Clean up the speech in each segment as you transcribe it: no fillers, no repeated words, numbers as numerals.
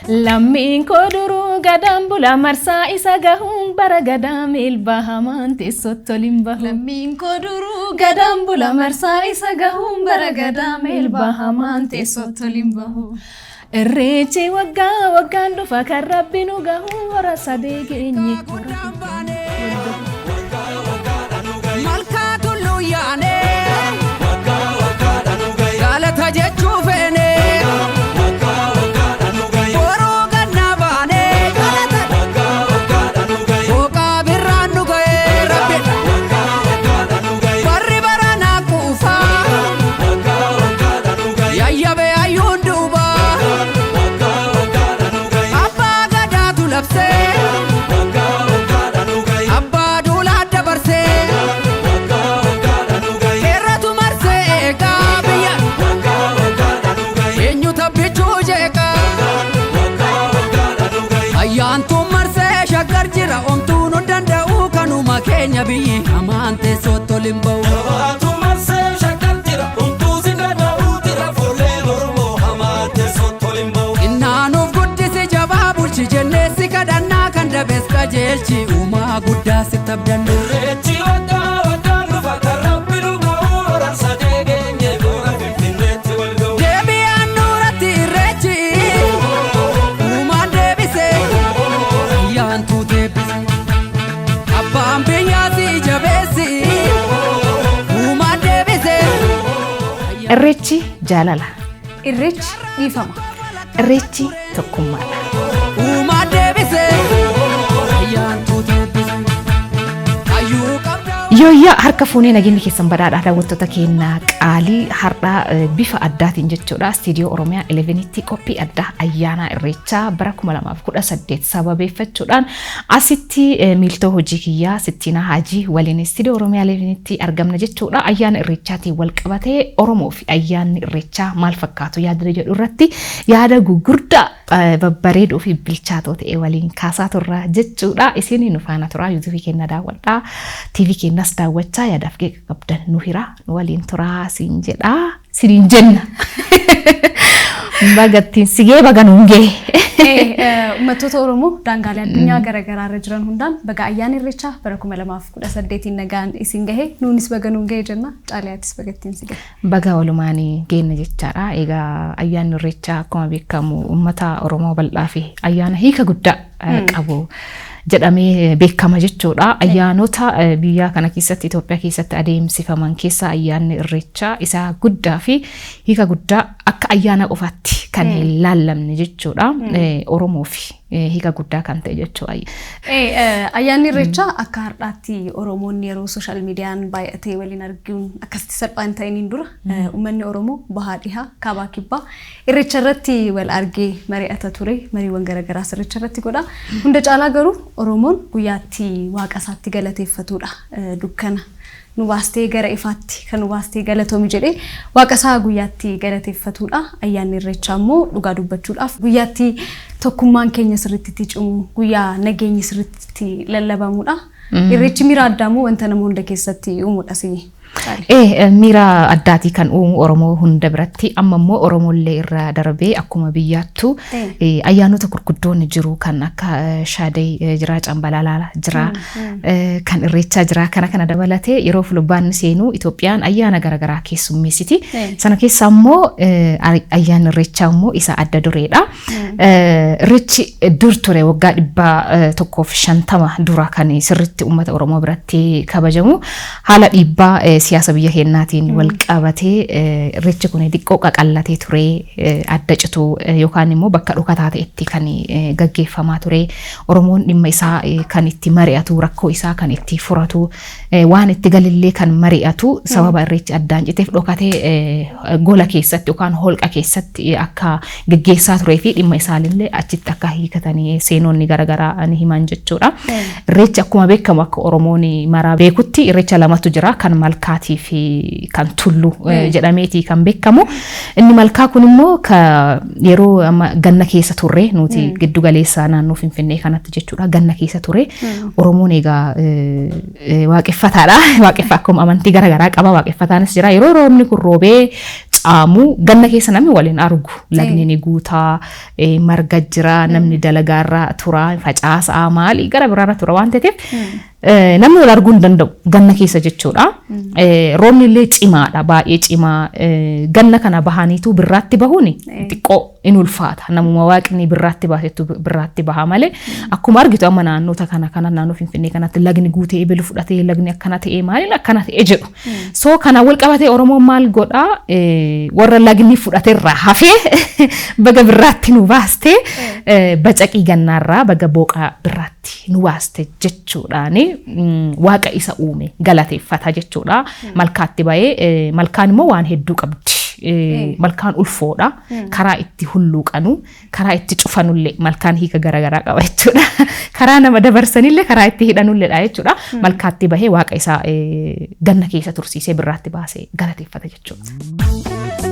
Lammiin koduruu gadaan bula marsaa isa gahuun bara gadaa milbahamaan teessootti oliin bahu. Lammiin koduruu gadaan bula marsaa isa gahuun bara gadaa milbahamaan teessootti oliin bahu. Irreechi waggaa waggaan dhufa kan rabbi nu gahu hora sadee geenye. Malkaa tulluu yaanee galata jechuu feene. Kenya biyi amante sotto limbo tu marse shakantira untu zingada utira fole normo amante sotto limbo innanu guddisi jababulchi jennesi kadanna kanda beska jelchi uma gudda sitabdannu rechi wada wada lufa karabbiru gaura sadegenye gora fitineti walgo debi annurati rechi uma debise yantu debise Irreechi jaalala. Irreechi dhiifama. Irreechi tokkummaadha. Yooyyaa harka fuunee nageenya keessan badhaadhaa daawwattoota keenya qaalii har'aa bifa addaatiin jechuudha. Istiidiyoo Oromiyaa 11tti qophii addaa ayyaana Irreechaa bara 2018 sababeeffachuudhaan asitti miiltoo hojii kiyyaa Sittiinaa Haajii waliin istiidiyoo Oromiyaa 11tti argamna jechuudha. Ayyaana Irreechaatiin wal qabatee Oromoo fi ayyaanni Irreechaa maal fakkaatu yaada jedhu irratti yaada gugurdaa babbareedoo fi bilchaatoo ta'e waliin kaasaa turra jechuudha. Isin nu faana turaa YouTube keenya daawwadhaa. TV keenya daawwachaa yaadaaf geeka qabdan nu hira nu waliin turaa siin jedha siin jenna bagattiin sigee baganungee uummattoota Oromoo daangaalee addunyaa garaagaraa irra jiran hundaan baga ayyaana Irreechaa bara 2018 nagaan isin gahe nuunis baganungee jenna Xaaliyaatis bagattiin sigee baga walumaanii geenna jechaadha. Egaa ayyaanni Irreechaa akkuma beekamu uummata Oromoo bal'aa fi ayyaana hiika guddaa qabu jedhamee beekama jechuudha. Ayyaanota biyya kana keessatti Itoophiyaa keessatti adeemsifaman keessa ayyaanni Irreechaa isa guddaa fi hiika guddaa akka ayyaana qofaatti kan hin laallamne jechuudha. Oromoo fi hiika guddaa kan ta'e jechuudha. Ayyaanni Irreechaa akka har'aatti Oromoonni yeroo sooshaal miidiyaan baay'atee waliin arguun akkasitti salphaan ta'iniin dura uummanni Oromoo bahaa dhihaa kaabaa kibbaa Irreecha irratti wal argee mari'ata ture. Mariiwwan garaagaraa Irreecha irratti godha. Hunda caalaa garuu Oromoon guyyaatti waaqa isaatti galateeffatudha. Dukkana nu baastee gara ifaatti kan nu baastee galatoomi jedhee waaqa isaa guyyaatti galateeffatudha. Ayyaanni Irreechaa immoo dhugaa dubbachuudhaaf guyyaatti tokkummaan keenya sirriitti cimu, guyyaa nageenyi sirriitti lallabamudha. Irreechi miira addaa moo wanta nama hunda keessatti uumudha sii? Miira addaatii kan uumu Oromoo hunda biratti amma immoo Oromollee irra darbee akkuma biyyaattu ayyaanota gurguddoon jiru kan akka Shaadee jira, Cambalaalaa jira, kan Irreechaa jira. Kana dabalatee yeroo fulbaanni seenuu Itoophiyaan ayyaana garaagaraa keessummeessiti. Sana keessa immoo ayyaanni Irreechaa immoo isa adda dureedha. Irreechi dur ture waggaa 150 dura kan sirriitti uummata Oromoo biratti kabajamu. Haala dhiibbaa siyaasa biyya keenyaatiin wal qabatee Irreechi kun xiqqoo qaqallatee ture, adda citu yookaan immoo bakka dhokataa ta'etti kan gaggeeffamaa ture. Oromoon dhimma isaa kan itti mari'atu, rakkoo isaa kan itti furatu, waan itti galillee kan mari'atu sababa Irreechi addaan citeef dhokatee gola keessatti yookaan holqa keessatti akka gaggeessaa turee fi dhimma isaallee achitti akka hiikatanii seenonni garaagaraa ni himan jechuudha. Irreechi akkuma beekamu akka Oromoon maraa beekutti Irreecha lamatu jira, kan malkaatii fi kan tullu jedhameeti kan beekamu. Inni malkaa kun immoo yeroo ganna keessa turre nuti giddu galeessaa naannoo Finfinnee kanatti jechuudha. Ganna keessa turre Oromoon egaa waaqeffataadha. Waaqeffa akkuma amantii garaagaraa qaba. Waaqeffataanis jira. Yeroo roobni kun roobee caamu ganna keessa namni waliin argu lagni ni guutaa marga jira namni dalagaarra tura facaasaa maali gara biraarra tura waan ta'eef namni wal arguu hin danda'u ganna keessa jechuudha. Roobni illee cimaadha baay'ee cimaa ganna kana bahaniitu birraatti bahuuni xiqqoo in ulfaata namuma waaqni birraatti baasetu birraatti baha malee akkuma argitu amma naannoota kana naannoo Finfinnee kanatti lagni guutee eebelu fudhatee lagni akkana ta'ee maaliin akkana ta'ee jedhu. So kana wal qabatee Oromoon maal godhaa warra lagni fudhateerraa hafee baga birraatti nu baastee bacaqii gannaarraa baga booqaa birraatti nu baaste jechuudhaani waaqa isa uume galateeffata jechuudha. Malkaatti bahee malkaan immoo waan hedduu qabdi. Malkaan ulfoodha karaa itti hulluuqanu karaa itti cufanullee malkaan hiika garagaraa qaba jechuudha. Karaa nama dabarsanillee karaa itti hidhanulleedha jechuudha. Malkaatti bahee waaqa isaa ganna keessa tursiisee birraatti baasee galateeffata jechuudha.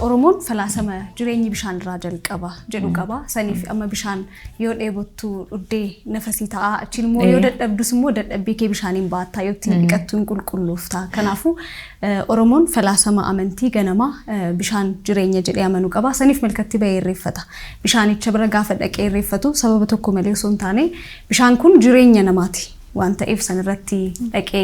Oromoon falaasama jireenyi bishaan irraa jalqaba jedhu qaba. Saniif amma bishaan yoo dheebottu dhuddee nafasii ta'a achiin immoo yoo dadhabdus immoo dadhabbii kee bishaaniin baattaa yoo ittiin dhiqattu hin qulqulloofta. Kanaafuu Oromoon falaasama amantii ganama bishaan jireenya jedhee amanu qaba. Saniif malkatti bahee irreeffata. Bishaanicha bira gaafa dhaqee irreeffatu sababa tokko malee osoo hin taane bishaan kun jireenya namaati. Wanta ibsan irratti dhaqee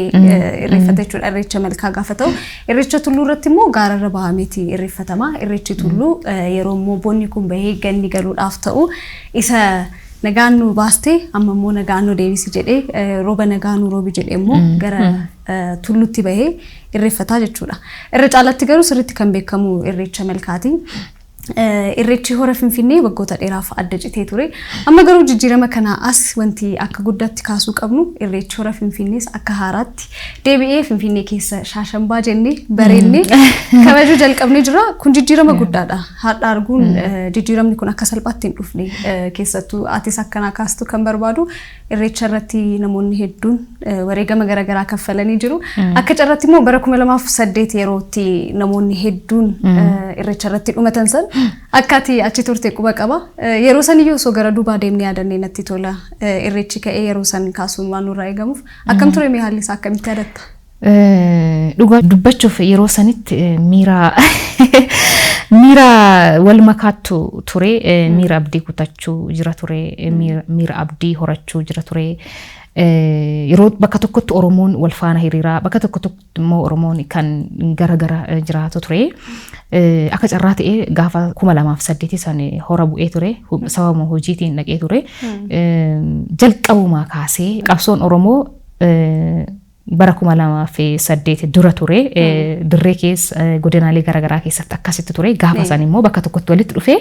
irreeffata jechuudha. Irreecha malkaa gaafa ta'u irreecha tulluu irratti immoo gaararra bahameeti irreeffatama. Irreechi tulluu yeroo immoo boonni kun bahee ganni galuudhaaf ta'u isa nagaan nu baastee amma immoo nagaan nu deebisi jedhee rooba nagaan nu roobi jedhee immoo gara tulluutti bahee irreeffataa jechuudha. Irra caalatti garuu sirriitti kan beekamu irreecha malkaati. Irreechi hora Finfinnee waggoota dheeraaf adda citee ture. Amma garuu jijjiirama kana as wanti akka guddaatti kaasuu qabnu irreechi hora Finfinnees akka haaraatti deebi'ee Finfinnee keessa shaashambaa jennee bareennee kabajuu jalqabnee jira. Kun jijjiirama guddaadha. Haadha arguun jijjiiramni kun akka salphaatti hin dhufne keessattuu atis akkanaa kaastu kan barbaadu irreecha irratti namoonni hedduun wareegama garaagaraa kaffalanii jiru. Akka carratti immoo bara 2008 yerootti namoonni hedduun irreecha irratti dhumatan san akkati achi turte quba qaba. Yeroo san iyyuu osoo gara duubaa deemnee yaadannee natti tola. Irreechi ka'ee yeroo san kaasuun waan nurraa eegamuuf akkam ture mee haalli isaa akkamitti yaadatta? Dhugaa dubbachuuf yeroo sanitti miira wal makaattu ture. Miira abdii kutachuu jira ture. Miira abdii horachuu jira ture. Yeroo bakka tokkotti Oromoon wal faana hiriiraa bakka tokkotti immoo Oromoon kan garagara jiraatu ture. Akka carraa ta'ee gaafa 2008 san hora bu'ee ture sababa hojiitiin dhaqee ture. Jalqabumaa kaasee qabsoon Oromoo bara 2008 dura ture. Dirree keessa godinaalee garagaraa keessatti akkasitti ture. Gaafa san immoo bakka tokkotti walitti dhufee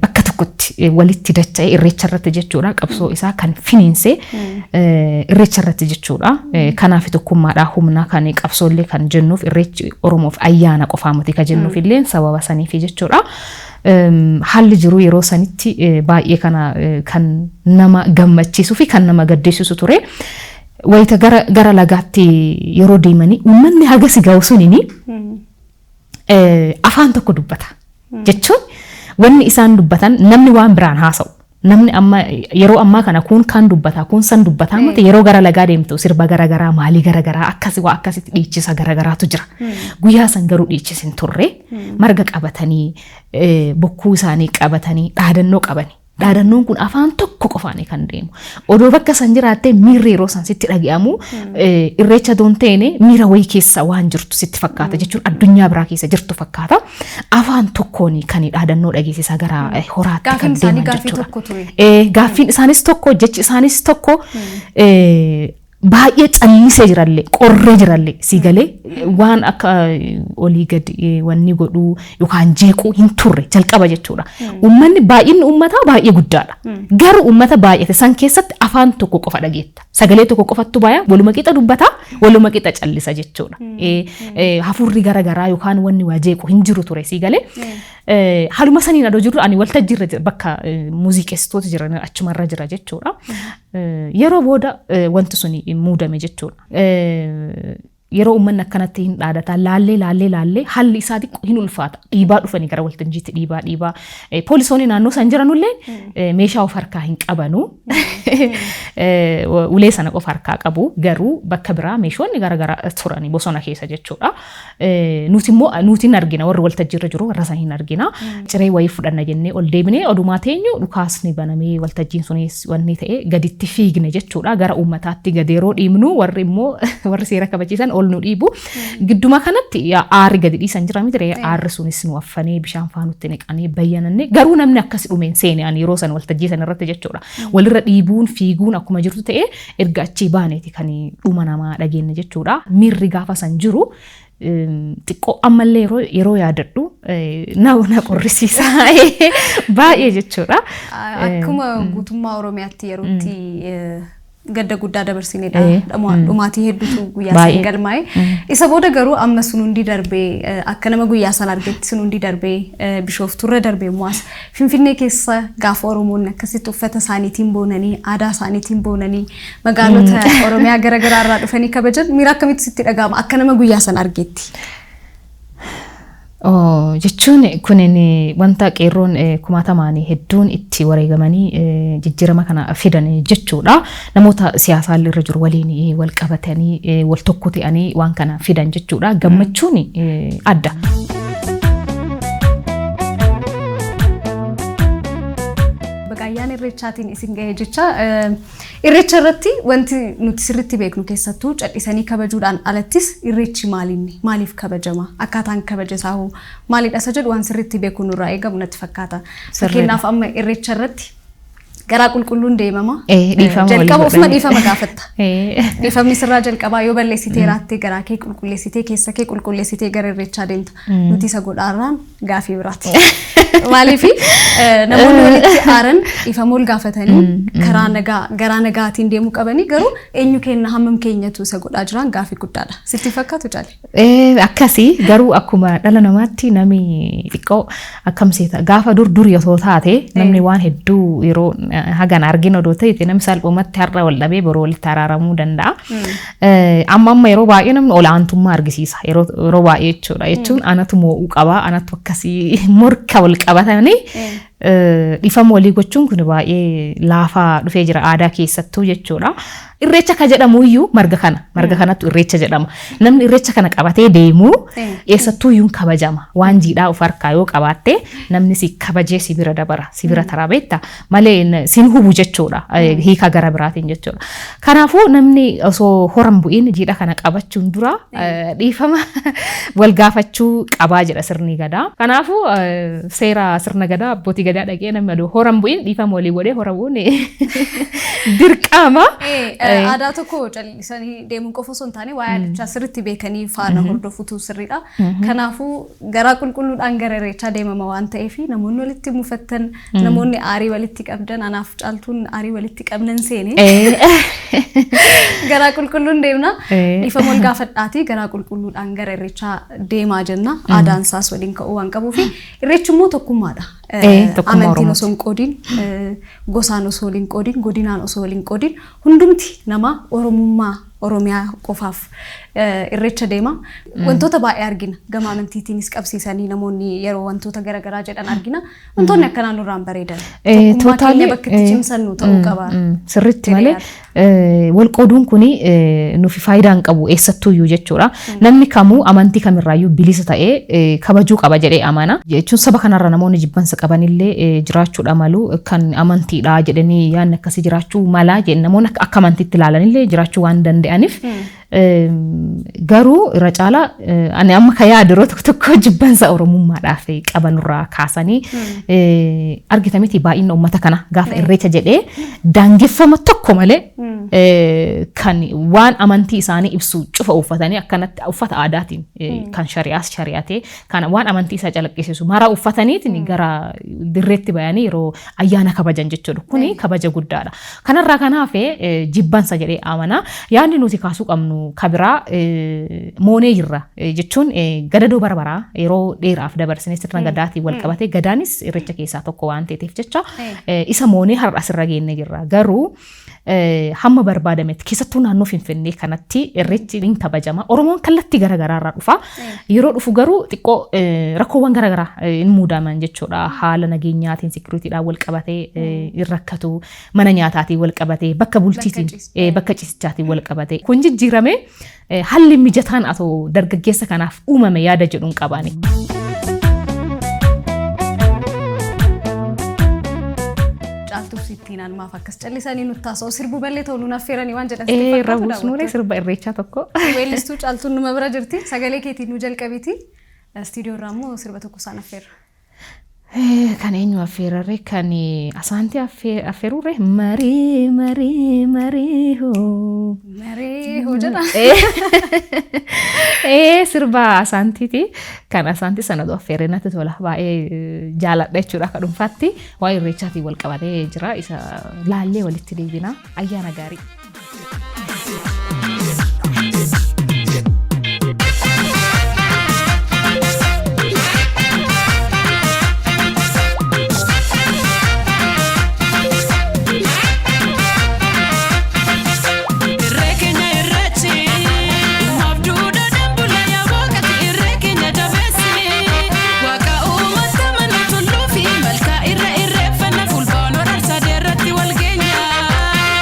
bakka tokkotti walitti dacha'ee irreecha irratti jechuudha. Qabsoo isaa kan finiinse irreecha irratti jechuudha. Kanaaf tokkummaadhaa humna kan qabsoollee kan jennuuf irreechi Oromoof ayyaana qofaa miti kan jennuuf illee sababa saniif jechuudha. Haalli jiru yeroo sanitti baay'ee kan nama gammachiisuu fi kan nama gaddisiisu ture. Wayita gara lagaatti yeroo deemanii uummanni haga si ga'u sunini afaan tokko dubbata jechuun wanni isaan dubbatan namni waan biraan haasa'u. Namni amma yeroo ammaa kana kun kan dubbata kun san dubbataa miti yeroo gara lagaa deemtu sirba garagaraa maalii garagaraa akkasitti dhiichisa garagaraatu jira. Guyyaa san garuu dhiichisin turre marga qabatanii bokkuu isaanii qabatanii dhaadannoo qabani. Dhaadannoon kun afaan tokko qofaanii kan deemu. Odoo bakka san jiraattee miirri yeroo san sitti dhaga'amu irreecha doon ta'ee miira wayii keessa waan jirtu sitti fakkaata jechuun addunyaa biraa keessa jirtu fakkaata. Afaan tokkoon kan dhaadannoo dhageessisaa gara horaatti kan deeman jechuudha. Gaaffiin isaanis tokko jechi isaanis tokko baay'ee callisee jirallee qorree jirallee si galee waan akka olii gadi wanni godhuu yookaan jeequu hin turre jalqaba jechuudha. Uummanni baay'inni uummataa baay'ee guddaadha. Garuu uummata baay'ate san keessatti afaan tokko qofa dhageetta. Sagalee tokko qofattu baaya waluma qixa dubbata waluma qixa callisa jechuudha. Hafuurri garagaraa yookaan wanni waa jeequ hin jiru ture si galee. Haaluma saniin adoo jirru ani waltajjiirra bakka muuziqeessitoota jiran achumarra jira jechuudha. Yeroo booda wanti suni muudame jechuudha. yeroo uummanni akkanatti hin dhaadata laallee haalli isaa xiqqoo hin ulfaata dhiibaa dhufanii gara waltajjiitti dhiibaa poolisoonni naannoo san jiranullee meeshaa of harkaa hin qabanu ulee sana of harkaa qabu garuu bakka biraa meeshoonni garaagaraa turanii bosona keessa jechuudha nuti immoo nuti hin argina warri waltajjiirra jiru warra san hin argina ciree wayii fudhanna jennee ol deebinee odumaa teenyu dhukaasni banamee waltajjiin sunis wanni ta'e gaditti fiigne jechuudha gara uummataatti gadeeroo dhiibnu warri immoo warri seera kabachiisan ol nu dhiibu gidduma kanatti aarri gadi dhiisan jira miti aarri sunis nu affanee bishaan faanutti neqanii bayyananne garuu namni akkas dhumeen seenaan yeroo san waltajjii san irratti jechuudha walirra dhiibuun fiiguun akkuma jirtu ta'e erga achii baaneeti kan dhuma namaa dhageenye jechuudha miirri gaafa san jiru xiqqoo ammallee yeroo yaadadhu na qorrisiisa baay'ee jechuudha akkuma guutummaa Oromiyaatti yerootti gadda guddaa dabarsineedha dhumaatii hedduutu guyyaa san galmaa'e isa booda garuu amma sun hundi darbee akka nama guyyaa san argetti sun hundi darbee Bishooftuurra darbee mu'as Finfinnee keessa gaafa Oromoonni akkasitti uffata isaaniitiin boonanii aadaa isaaniitiin boonanii magaalota Oromiyaa garaagaraa irraa dhufanii kabajan miira akkamitti sitti dhaga'ama akka nama guyyaa san argetti jechuun kunin wanta qeerroon kumaatamaanii hedduun itti wareegamanii jijjiirama kana fidan jechuudha namoota siyaasaa irra jiru waliin wal qabatanii wal tokko ta'anii waan kana fidan jechuudha gammachuun adda Ayyaana irreechaatiin isin ga'ee jecha irreecha irratti wanti nuti sirriitti beeknu keessattuu cadhisanii kabajuudhaan alattis irreechi maaliif kabajama akkaataan kabaja isaa hoo maalidha isa jedhu waan sirriitti beeknu nurraa eegamu natti fakkaata fakkeenyaaf amma irreecha irratti garaa qulqulluun deemama jalqaba ofuma dhiifama gaafatta dhiifamni sirraa jalqabaa yoo balleessitee raattee garaa kee qulqulleessitee keessa kee qulqulleessitee gara irreechaa deemta nuti isa godhaarraan gaafii biraati maaliif namoonni walitti aaran dhiifama ol gaafatanii garaa nagaatiin deemuu qabanii garuu eenyu kenna hammam keenyatu isa godhaa jiran gaafii guddaadha sitti fakkaatu jaali akkasii garuu akkuma dhala namaatti namni xiqqoo akkamseeta gaafa dur yoo taate namni waan hedduu yeroo hagan arginu odoo ta'e namni salphumatti har'a wal dhabee boroo walitti araaramuu danda'a. Amma yeroo baay'ee namni olaantummaa argisiisa yeroo baay'ee jechuudha jechuun anatu mo'uu qaba anatu akkasii morka wal qabatanii dhiifama walii gochuun kun baay'ee laafaa dhufee jira aadaa keessattuu jechuudha. Irreecha ka jedhamu iyyuu marga kanattu irreecha jedhama. Namni irreecha kana qabatee deemu eessattuu iyyuu kabajama. Waan jiidhaa of harkaa yoo qabaatte namni si kabajee si bira dabara si bira tarabeetta malee sin hubu jechuudha. Hiika gara biraatiin jechuudha. Kanaafuu namni osoo horan bu'iin jiidhaa kana qabachuun dura dhiifama wal gaafachuu qabaa jedha sirni gadaa. Kanaafuu seera sirna gadaa abbootii gadaa dhaqee namni aduu horan bu'iin dhiifama walii godhee hora bu'uun dirqama. Aadaa tokko callisanii deemuun qofa osoo hin taane waa'ee aadichaa sirriitti beekanii faana hordofuutu sirriidha. Kanaafuu garaa qulqulluudhaan gara irreechaa deemama waan ta'eef namoonni walitti mufattan namoonni aarii walitti qabdan anaaf caaltuun aarii walitti qabnan seene garaa qulqulluun deemna dhiifama wal gaafadhaatii garaa qulqulluudhaan gara irreechaa deemaa jenna aadaan isaas waliin ka'uu waan qabuuf irreechi immoo tokkummaadha. Amantiin osoo hin qoodin gosaan osoo waliin qoodin godinaan osoo waliin qoodin hundumti nama Oromummaa Oromiyaa qofaaf irreecha deema wantoota baay'ee argina gama amantiitiinis qabsiisanii namoonni yeroo wantoota garaagaraa jedhan argina wantoonni akkanaa nurraan bareedan tokkummaa bakka itti cimsannu ta'uu qaba sirriitti malee wal qooduun kuni nuuf faayidaa hin qabu eessattuuyyuu jechuudha namni kamuu amantii kamirraayyuu bilisa ta'ee kabajuu qaba jedhee amana jechuun saba kanarra namoonni jibbansa qabanillee jiraachuudha malu kan amantiidha jedhanii yaanni akkasii jiraachuu mala namoonni akka amantiitti ilaalanillee jiraachuu waan danda'aniif garuu irra caala ani amma ka yaaduroo tokko jibbansa oromummaadhaaf qabanurraa kaasanii argitamiti baay'ina uummata kana gaafa irreecha jedhee daangeffama tokko malee kan waan amantii isaanii ibsu cufa uffatanii akkanatti uffata aadaatiin kan shari'aatee kan waan amantii isaa calaqqisiisu mara uffataniitiin gara dirreetti bayanii yeroo ayyaana kabajan jechuudha kuni kabaja guddaadha kanarraa kanaaf jibbansa jedhee amana yaadni nuti kaasuu qabnu kabiraa moonee jirra jechuun gadadoo barbaraa yeroo dheeraaf dabarsinee sirna gadaatiin wal qabatee gadaanis irreecha keessaa tokko waan ta'eef jecha isa moonee har'a asirra geenne jirra garuu hamma barbaadametti keessattuu naannoo Finfinnee kanatti irreechi ni kabajama. Oromoon kallattii garaagaraa irraa dhufa. Yeroo dhufu garuu xiqqoo rakkoowwan garaagaraa hin muudaman jechuudha. Haala nageenyaatiin securityidhaan wal qabatee hin rakkatu. Mana nyaataatiin wal qabatee bakka bulchiitiin bakka ciisichaatiin wal qabatee. Kun jijjiirame haalli mijataan atoo dargaggeessa kanaaf uumame yaada jedhuun qabaani. Sittiin almaaf akkas callisanii nutti taasoo sirbu ballee ta'uu affeeranii waan jedhan Rabuus nuulee sirba irreechaa tokko. Weellistuu caaltuun numa bira jirti sagalee keetiin nu jalqabiti istiidiyoo irraa immoo sirba tokko isaan affeerra. Kan eenyu affeerarre kan asaantii affeerurre marii hoo. Marii hoo jedha. Sirba asaantiiti kan asaantii sanatu affeerre natti tola baay'ee jaaladha jechuudha kan dhuunfaatti waa'ee irreechaatiin wal qabatee jira isa laallee walitti deebina ayyaana gaarii.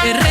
Irre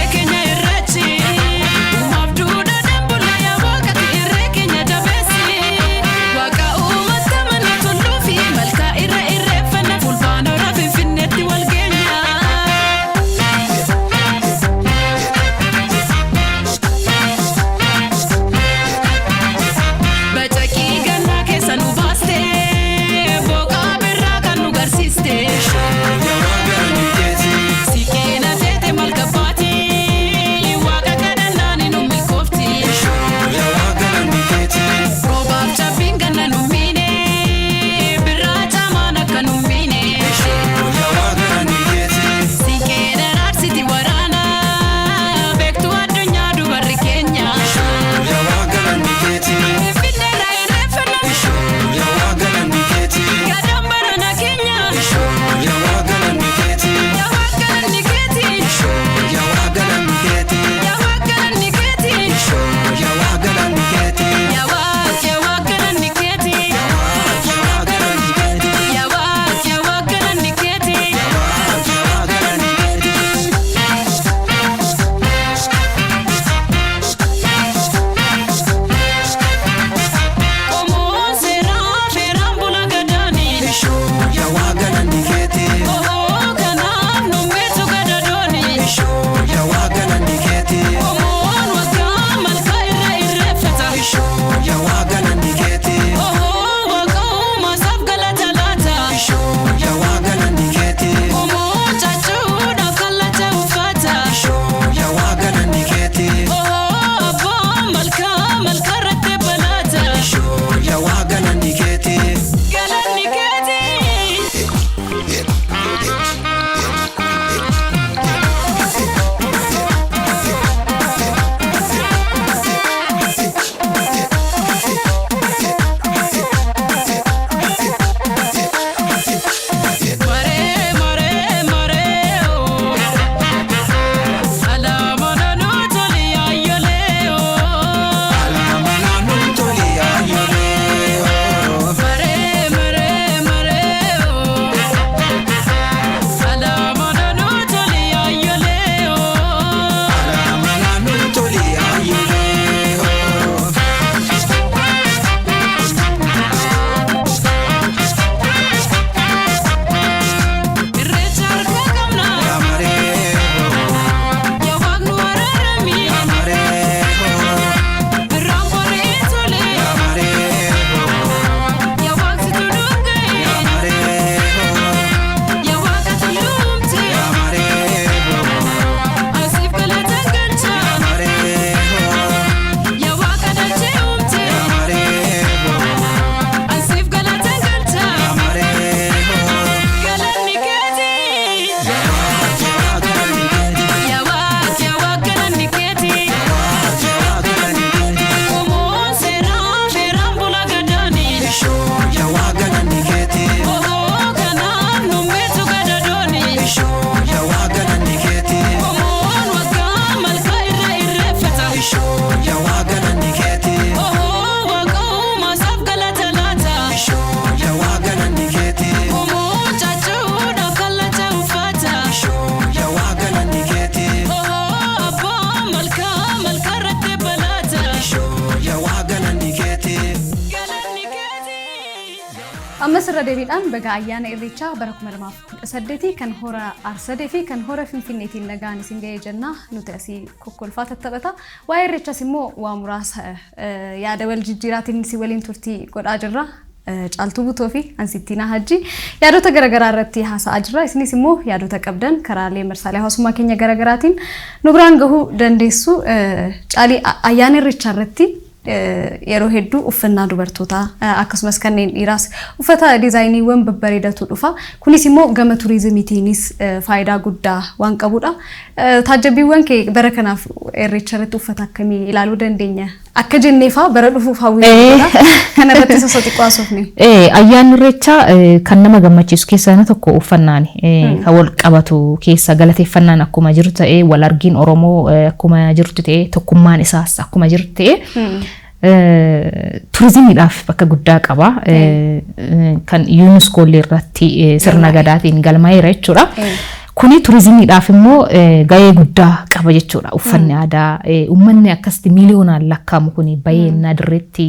amma sirra deebiidhaan baga ayyaana irreechaa bara 2018 kan hora arsadee fi kan hora finfinneetiin nagaan isin ga'ee jenna nuti asii kokkolfaa tattaphata waa'ee irreechaas immoo waa muraasa yaada wal jijjiiraatiin si waliin turtii godhaa jirra caaltuu butoo fi ansittiina hajji yaadota garagaraa irratti haasa'aa jirra isinis immoo yaadota qabdan karaalee marsaalee hawaasummaa keenya garagaraatiin nu biraan gahuu dandeessu caalii ayyaana irreechaa irratti yeroo hedduu uffannaa dubartootaa akkasumas kanneen dhiiraas uffata diizaayiniiwwan babbareedatu dhufa kunis immoo gama turizimiitiinis faayidaa guddaa waan qabudha taajjabiiwwan kee bara kanaaf irreecha irratti uffata akkamii ilaaluu dandeenya akka jenneefaa bara dhufuuf hawwiidha kana irratti sosooti qaasofne ayyaanni irreechaa kan nama gammachiisu keessaa tokko uffannaani kan wal qabatu keessa galateeffannaan akkuma jiru ta'ee wal argiin Oromoo akkuma jirutti ta'ee tokkummaan isaas akkuma jiru ta'ee turizimiidhaaf bakka guddaa qaba kan UNESCO irratti sirna gadaatiin galmaa'eera jechuudha. Kuni turizimiidhaaf immoo gahee guddaa qaba jechuudha. Uffanni aadaa uummanni akkasitti miiliyoonaan lakkaa'amu kuni baay'inaa dirreetti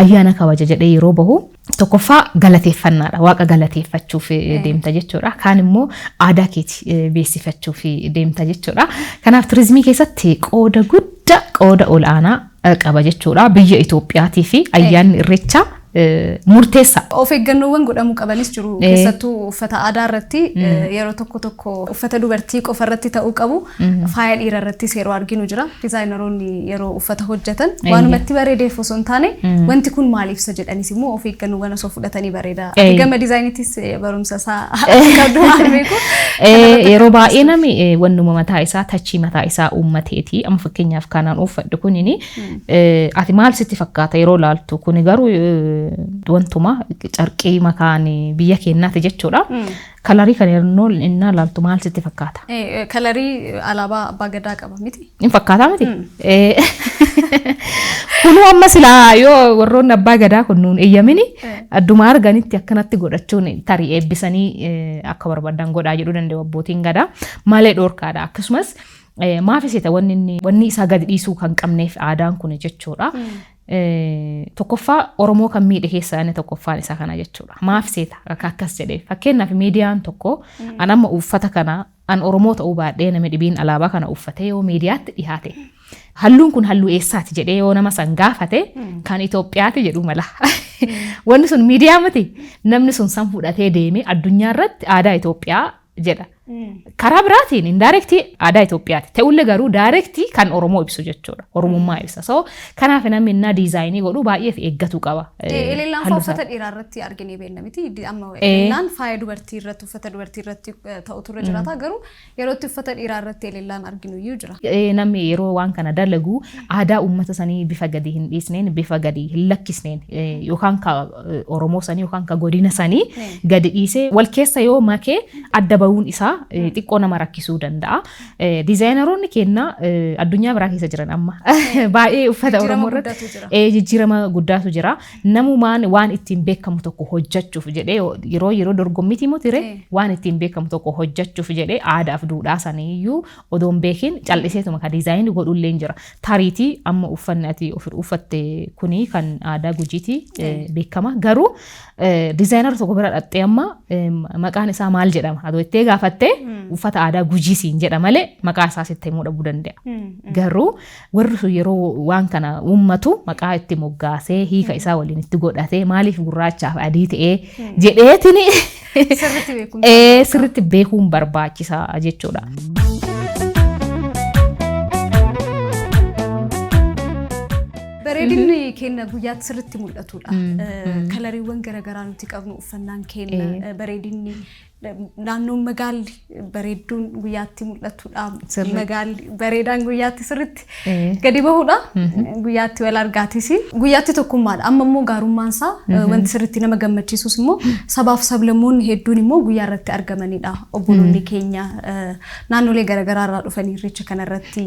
ayyaana kabaja jedhee yeroo bahu tokkoffaa galateeffannaadha. Waaqa galateeffachuuf deemta jechuudha. Kaan immoo aadaa keeti beeksifachuuf deemta jechuudha. Kanaaf turizimii keessatti qooda guddaa qooda olaanaa qaba jechuudha. Biyya Itoophiyaatii fi ayyaanni irreechaa murteessa of eeggannoowwan godhamuu qabanis jiru keessattuu uffata aadaa irratti yeroo tokko uffata dubartii qofa irratti ta'uu qabu faaya dhiira irratti yeroo arginu jira dizaayineroonni yeroo uffata hojjetan waanumatti bareedeef osoo hin taane wanti kun maal ibsa jedhanis immoo of eeggannoowwan osoo fudhatanii bareeda gama dizaayiniitis barumsa isaa qabdu maal beeku yeroo baay'ee namni wannuma mataa isaa tachii mataa isaa uummateeti amma fakkeenyaaf kanaan uffadhu kunini ati maal sitti fakkaata yeroo laaltu kuni garuu wantuma carqii makaan biyya keenyaati jechuudha. Kalarii kan yeroo inni laaltu maal sitti fakkaata? Kalarii alaabaa abbaa gadaa qaba miti? Hin fakkaata miti? Kunu amma silaa yoo warroonni abbaa gadaa kun nuun eeyyamini adduma arganitti akkanatti godhachuun tarii eebbisanii akka barbaadan godhaa jedhuu danda'u abbootiin gadaa malee dhoorkaadha. Akkasumas maafisita wanni isaa gadi dhiisuu kan qabneef aadaan kun jechuudha. Tokkoffaa Oromoo kan miidhe keessaa inni tokkoffaan isaa kana jechuudha. Maaf seeta akkas jedhee fakkeenyaaf miidiyaan tokko an amma uffata kana an Oromoo ta'uu baadhee nama dhibiin alaabaa kana uffatee yoo miidiyaatti dhiyaate halluun kun halluu eessaati jedhee yoo nama san gaafate kan Itoophiyaati jedhu mala. Wanni sun miidiyaa miti namni sun san fudhatee deeme addunyaa irratti aadaa Itoophiyaa jedha. Karaa biraatiin indirectly aadaa Itoophiyaati. Ta'ullee garuu directly kan Oromoo ibsu jechuudha. Oromummaa ibsa. So kanaaf namni innaa diizaayinii godhu baay'ee eeggatu qaba. Eleellaan uffata dhiiraa irratti arginee beekna miti. Amma eleellaan faaya dubartii irratti uffata dubartii irratti ta'u turre jiraata garuu yeroo itti uffata dhiiraa irratti eleellaan arginu iyyuu jira. Namni yeroo waan kana dalagu aadaa uummata sanii bifa gadi hin dhiisneen bifa gadi hin lakkisneen yookaan ka Oromoo sanii yookaan ka godina sanii gadi dhiisee wal keessa yoo makee adda bahuun isaa xiqqoo nama rakkisuu danda'a. Dizaayineroonni keenya addunyaa biraa keessa jiran amma baay'ee uffata Oromoo irratti jijjiirama guddaatu jira. Namumaan waan ittiin beekamu tokko hojjechuuf jedhee yeroo dorgommitii motire waan ittiin beekamu tokko hojjechuuf jedhee aadaaf duudhaa saniiyyuu odoon beekin calliseetuma ka dizaayinii godhullee jira. Tariitii amma uffanni ati uffatte kuni kan aadaa Gujiiti beekama garuu dizaayinar tokko bira dhattee amma maqaan isaa maal jedhama adoo ittee gaafatte uffata aadaa Gujiisiin jedha malee maqaa isaa sitti himuu dhabuu danda'a. Garuu warri yeroo waan kana uummatu maqaa itti moggaasee hiika isaa waliin itti godhatee maaliif gurraachaaf adii ta'ee jedheetini sirriitti beekuun barbaachisaa jechuudha. Bareedinni keenya guyyaatti sirriitti mul'atudha. Kalariiwwan garaagaraa nuti qabnu uffannaan keenya bareedinni naannoon magaalli bareedduun guyyaatti mul'atudha. Magaalli bareedaan guyyaatti sirriitti gadi bahudha. Guyyaatti wal argaatis guyyaatti tokkummaadha. Amma immoo gaarummaan isaa wanti sirriitti nama gammachiisus immoo sabaaf sablammoonni hedduun immoo guyyaa irratti argamanidha. Obboloonni keenya naannolee garaagaraa irraa dhufanii irreecha kanarratti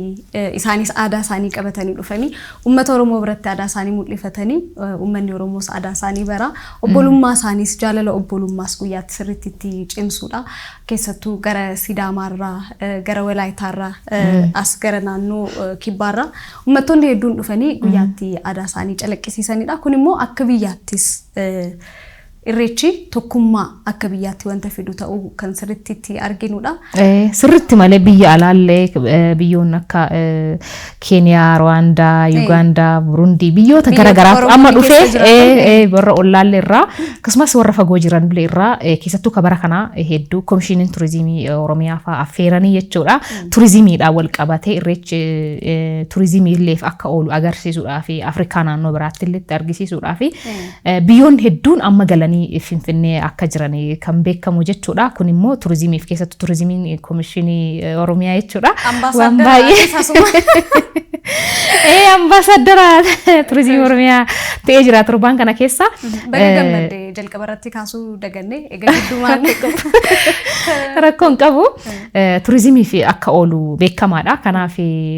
isaanis aadaa isaanii qabatanii dhufanii uummata Oromoo biratti aadaa isaanii mul'ifatanii uummanni Oromoos aadaa isaanii bara obbolummaa isaaniis jaalala obbolummaas guyyaatti sirriitti itti cimsuudha. Keessattuu gara Sidaamaarraa gara Walaayitaarraa as gara naannoo Kibbaarraa uummattoonni hedduun dhufanii guyyaatti aadaa isaanii calaqqisiisanidha. Kun immoo akka biyyaattis irreechi tokkummaa akka biyyaatti wanta fidu ta'uu kan sirriitti arginudha. Sirriitti malee biyya alaallee biyyoonni akka Keeniyaa, Rwaandaa, Yugaandaa, Burundii biyyoota garaagaraa amma dhufee warra ollaallee irraa akkasumas warra fagoo jiran irraa keessattuu kabara kana hedduu Komishiiniin Turizimii Oromiyaa fa'aa affeeranii jechuudha. Turizimiidhaan wal qabatee irreechi turizimii illee akka oolu agarsiisuudhaa fi Afrikaa naannoo biraatti illee argisiisuudhaa fi biyyoonni hedduun amma galanii Finfinnee akka jiran kan beekamu jechuudha. Kun immoo turizimiif keessattuu turizimiin Komishinii Oromiyaa jechuudha. Waan baay'ee ambaasaadara turizimii Oromiyaa ta'ee jira torbaan kana keessa. Baga gammadde jalqaba irratti kaasuu dagannee egaa gidduumaan rakkoon qabu turizimiif akka oolu beekamaadha. Kanaaf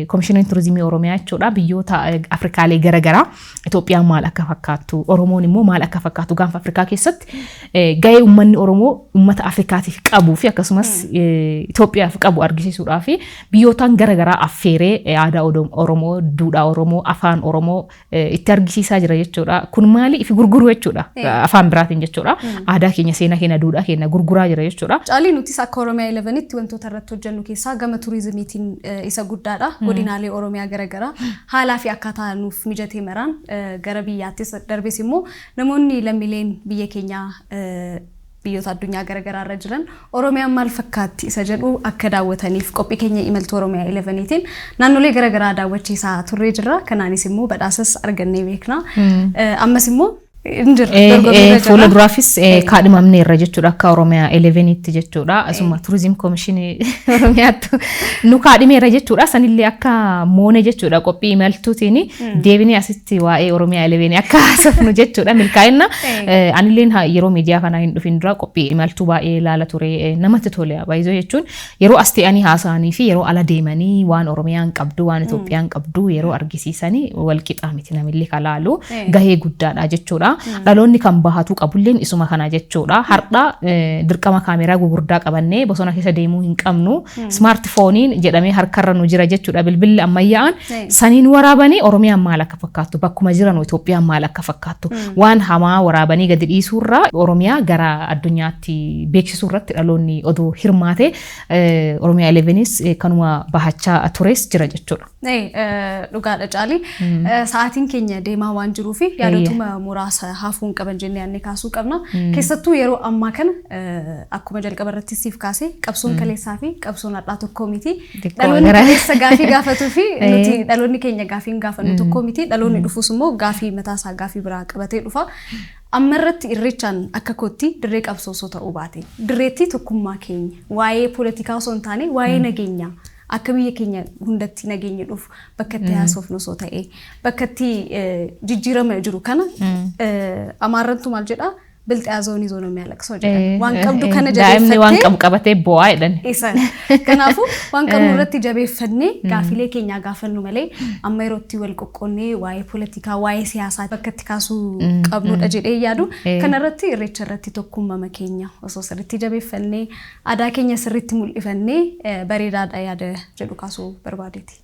Komishiniin Turizimii Oromiyaa jechuudha biyyoota Afrikaalee garaagaraa Itoophiyaan maal akka fakkaattu Oromoon immoo maal akka fakkaattu gaanfa Afrikaa keessatti gahee uummanni Oromoo uummata Afrikaatiif qabuu fi akkasumas Itoophiyaaf qabu argisiisuudhaa fi biyyootaan garaagaraa affeeree aadaa Oromoo, duudhaa Oromoo, afaan Oromoo itti argisiisaa jira jechuudha. Kun maali ifi gurguruu jechuudha. Afaan biraatiin jechuudha. Aadaa keenya, seenaa keenya, duudhaa keenya gurguraa jira jechuudha. Caalii nutis akka Oromiyaa 11tti wantoota irratti hojjennu keessaa gama turizimiitiin isa guddaadha. Godinaalee Oromiyaa garaagaraa haalaa fi akkaataa nuuf mijatee maraan gara biyyaattis darbees immoo namoonni lammiileen biyya keenyaa biyyoota addunyaa garaagaraa irra jiran Oromiyaan maal fakkaatti isa jedhu akka daawwataniif qophii keenya imaltuu Oromiyaa 11tiin naannolee garaagaraa daawwachiisaa turree jirra. Kanaanis immoo badhaasas argannee beekna. Ammas immoo fuula duraafis kaadhimamne irra jechuudha akka Oromiyaa 11tti jechuudha. Asuma Turizim Komishinii Oromiyaatti nu kaadhimeera jechuudha. Sanillee akka moone jechuudha qophii imaltuutiin deebinee asitti waa'ee Oromiyaa 11 akka haasofnu jechuudha milkaa'inna. Anilleen yeroo miidiyaa kana hin dhufin dura qophii imaltuu baay'ee ilaala ture namatti tole baay'ee jechuun yeroo as ta'anii haasa'anii fi yeroo ala deemanii waan Oromiyaan qabdu waan Itoophiyaan qabdu yeroo argisiisanii wal qixaa miti namillee kalaalu gahee guddaadha jechuudha. Dhaloonni kan bahatu qabulleen isuma kana jechuudha. Har'a dirqama kaameraa gurguddaa qabannee bosona keessa deemuu hin qabnu. Smartphonein jedhamee harkarra nu jira jechuudha. Bilbilli ammayyaa'an saniin waraabanii Oromiyaan maal akka fakkaattu bakkuma jiran Itoophiyaan maal akka fakkaattu waan hamaa waraabanii gadi dhiisuurraa Oromiyaa gara addunyaatti beeksisuurratti dhaloonni odoo hirmaate Oromiyaa 11s kanuma bahachaa tures jira jechuudha. Dhugaadha Caalii sa'aatiin keenya deemaa waan jiruuf yaadotuma muraasa hafuun qaban jennee yaadne kaasuu qabna. Keessattuu yeroo ammaa kana akkuma jalqaba irratti siif kaase qabsoon kaleessaa fi qabsoon har'aa tokko miti. Dhaloonni kaleessa gaafii gaafatuu fi nuti dhaloonni keenya gaafii hin gaafannu tokko miti. Dhaloonni dhufuus immoo gaafii mataasaa gaafii biraa qabatee dhufa. Amma irratti irreechaan akka kootti dirree qabsoo osoo ta'uu baate dirreetti tokkummaa keenya waa'ee poolitikaa osoo hin taane waa'ee nageenyaa akka biyya keenya hundatti nageenya dhufu bakka itti haasofnu osoo ta'e bakka itti jijjiirama jiru kana Amaarrantu maal jedha bilxaazoonii zoonoo laqsoo jedhan waan qabdu kana jabeeffattee waan qabu qabatee bo'aa jedhan isa kanaafuu waan qabnu irratti jabeeffannee gaafilee keenyaa gaafannu malee amma yerootti wal qoqqoonnee waa'ee poolitikaa waa'ee siyaasaa bakka itti kaasuu qabnudha jedhee yaadu kana irratti irreecha irratti tokkummaa keenya osoo sirriitti jabeeffannee aadaa keenya sirriitti mul'ifannee bareedaadha yaada jedhu kaasuu barbaadeeti.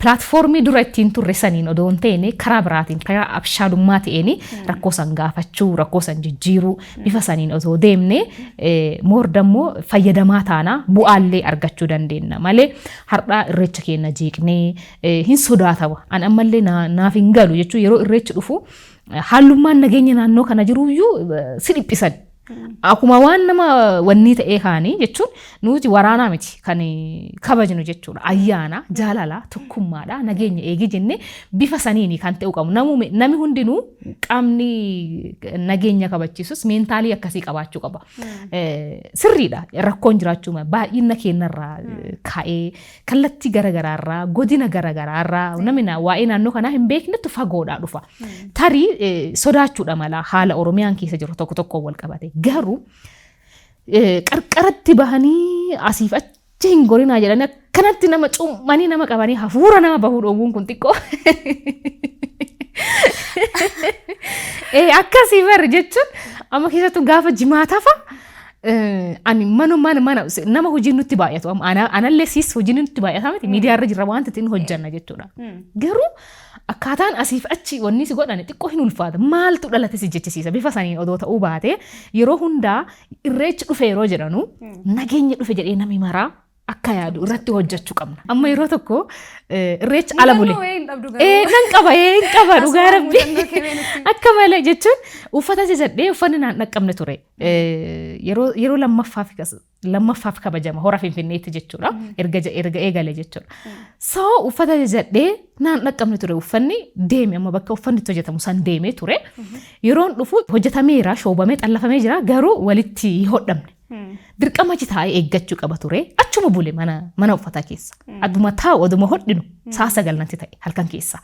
Platformii dura ittiin turre saniin odoo hin ta'in karaa biraatiin karaa abshaalummaa ta'een rakkoo san gaafachuu rakkoo san jijjiiruu bifa saniin odoo deemne moordammoo fayyadamaa taana bu'aallee argachuu dandeenya malee har'a irreecha keenya jeeqnee hin sodaatawa an ammallee naaf hin galu jechuu yeroo irreechi dhufu haalummaan nageenya naannoo kana jiruyyuu si dhiphisan. Akkuma waan nama wanni ta'ee kaanii jechuun nuti waraanaa miti kan kabajnu jechuudha. Ayyaana, jaalala, tokkummaadha, nageenya eegi jenne bifa saniini kan ta'u qabu. Nami hundinuu qaamni nageenya kabachiisus meentaalii akkasii qabaachuu qaba. Sirriidha. Rakkoon jiraachuu baay'ina keenyarraa ka'ee kallattii garagaraarraa godina garagaraarraa namni waa'ee naannoo kanaa hin beeknetu fagoodhaa dhufa. Tarii sodaachuudha mala haala Oromiyaan keessa jiru tokko tokko wal qabate. Garuu qarqaratti bahanii asiif achi hin gorinaa jedhanii akkanatti nama cummanii nama qabanii hafuura nama bahuu dhoowwuun kun xiqqoo akkasii barri jechuun amma keessattuu gaafa jimaatafa ani mana nama hojiin nutti baay'atu anallee siis hojiin nutti baay'ata miti miidiyaa irra jirra waan ta'in hojjanna jechuudha. Garuu akkaataan asiif achi wanni si godhan xiqqoo hin ulfaata maaltu dhalate si jechisiisa bifa saniin odoo ta'uu baate yeroo hundaa irreechi dhufe yeroo jedhanu nageenya dhufe jedhee namni maraa akka yaadu irratti hojjechuu qabna. Amma yeroo tokko irreecha ala bule. Nan qaba dhugaa rabbi. Akka malee jechuun uffata jajadhee uffanni naan dhaqqabne ture. Yeroo lammaffaaf kabajama hora Finfinneetti jechuudha. Erga eegale jechuudha. So uffata jajadhee naan dhaqqabne ture uffanni deeme amma bakka uffanni itti hojjetamu san deemee ture. Yeroon dhufu hojjetameera shoobamee xallafamee jira garuu walitti hodhamne. Dirqama taa'ee eeggachuu qaba ture achuma bule mana uffataa keessa aduma taa'u oduma hodhinu saa 9 natti ta'e halkan keessa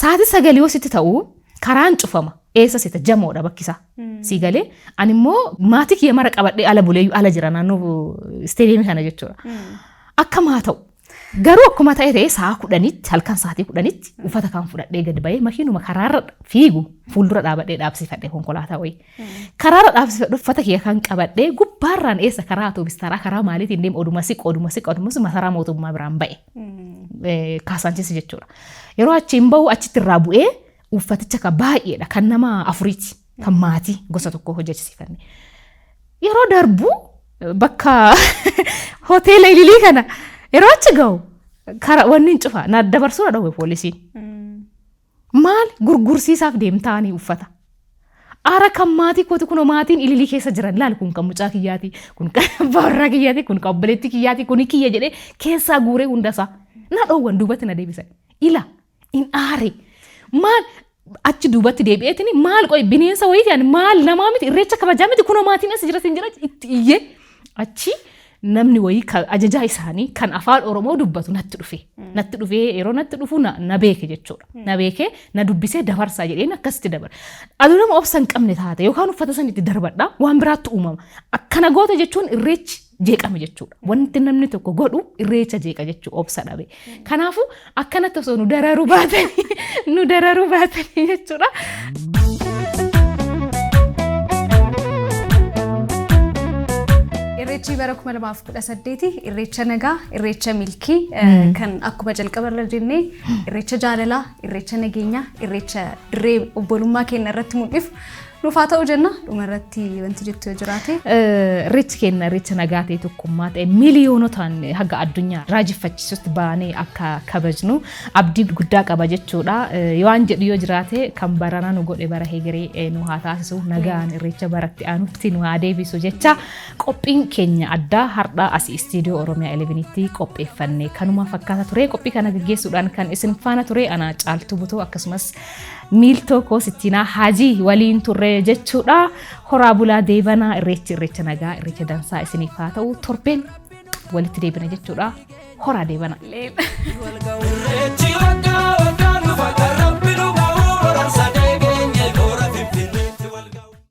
saati 9 yoo sitti ta'u karaan cufama eessa sita jamoodha bakkisaa si galee ani immoo maatii kiyya mara qabadhee ala buleeyyuu ala jira naannoo isteediyeemii kana jechuudha akka maa ta'u garuu akkuma ta'e saa 10tti halkan saatii 10tti uffata kan fudhadhee gad ba'ee makiinuma karaarra fiigu fuuldura dhaabadhee dhaabsifadhee konkolaataa wayii karaarra dhaabsifadhee uffata kiyya kan qabadhee gubbaarraan eessa karaa atoobistaaraa karaa maaliitiin deemu oduma siqu masaraa mootummaa biraan ba'e kaasaanchisi jechuudha yeroo achiin bahu achitti irraa bu'ee uffaticha kan baay'eedha kan nama afuriiti kan maatii gosa tokko hojjechisiifanne yeroo darbu bakka hoteela Ililii kana yeroo achi gahu wanni hin cufa na dabarsuudha dhawwe poolisiin maal gurgursiisaaf deemtaanii uffata ara kan maatii kooti kun maatiin Ililii keessa jiran laal kun kan mucaa kiyyaati kun kan baarraa kiyyaati kun kan obboleetti kiyyaati kun kiyya jedhee keessaa guuree hundasaa na dhowwan duubatti na deebisan ila in aare maal achi duubatti deebi'eetini maal qoy bineensa wayiiti ani maal namaa miti irreecha kabajaa miti kun maatiin as jira sin jira itti iyyee achi namni wayii ajajaa isaanii kan afaan Oromoo dubbatu natti dhufe yeroo natti dhufu na beeke jechuudha na beeke na dubbisee dabarsaa jedheen akkasitti dabar aduu nama obsan qabne taate yookaan uffata sanitti darbadha waan biraatti uumama akkana goota jechuun irreechi jeeqame jechuudha wanti namni tokko godhu irreecha jeeqa jechuu obsa dhabe kanaafu akkanatti osoo nu dararuu baatanii jechuudha. Irreechi bara 2018 irreecha nagaa irreecha milkii kan akkuma jalqabarra jennee irreecha jaalalaa irreecha nageenyaa irreecha dirree obbolummaa keenya irratti mul'ifu nuufaa ta'uu jenna dhumarratti wanti jettu yoo jiraate irreechi keenya irreecha nagaa ta'e tokkummaa ta'e miiliyoonotaan haga addunyaa raajeffachiisutti baanee akka kabajnu abdii guddaa qaba jechuudha waan jedhu yoo jiraate kan barana nu godhe bara hegeree nu haa taasisu nagaan irreecha baratti aanutti nu haa deebisu jecha qophiin keenya addaa har'a asii istiidiyoo Oromiyaa 11tti qopheeffannee kanuma fakkaata ture qophii kana gaggeessuudhaan kan isin faana ture ana Caaltuu Butoo akkasumas Miiltoo Koosittiinaa Haajii waliin turre jechuudha horaa bulaa deebanaa irreecha nagaa irreecha dansaa isiniif haa ta'u torbeen walitti deebina jechuudha horaa deebanaa.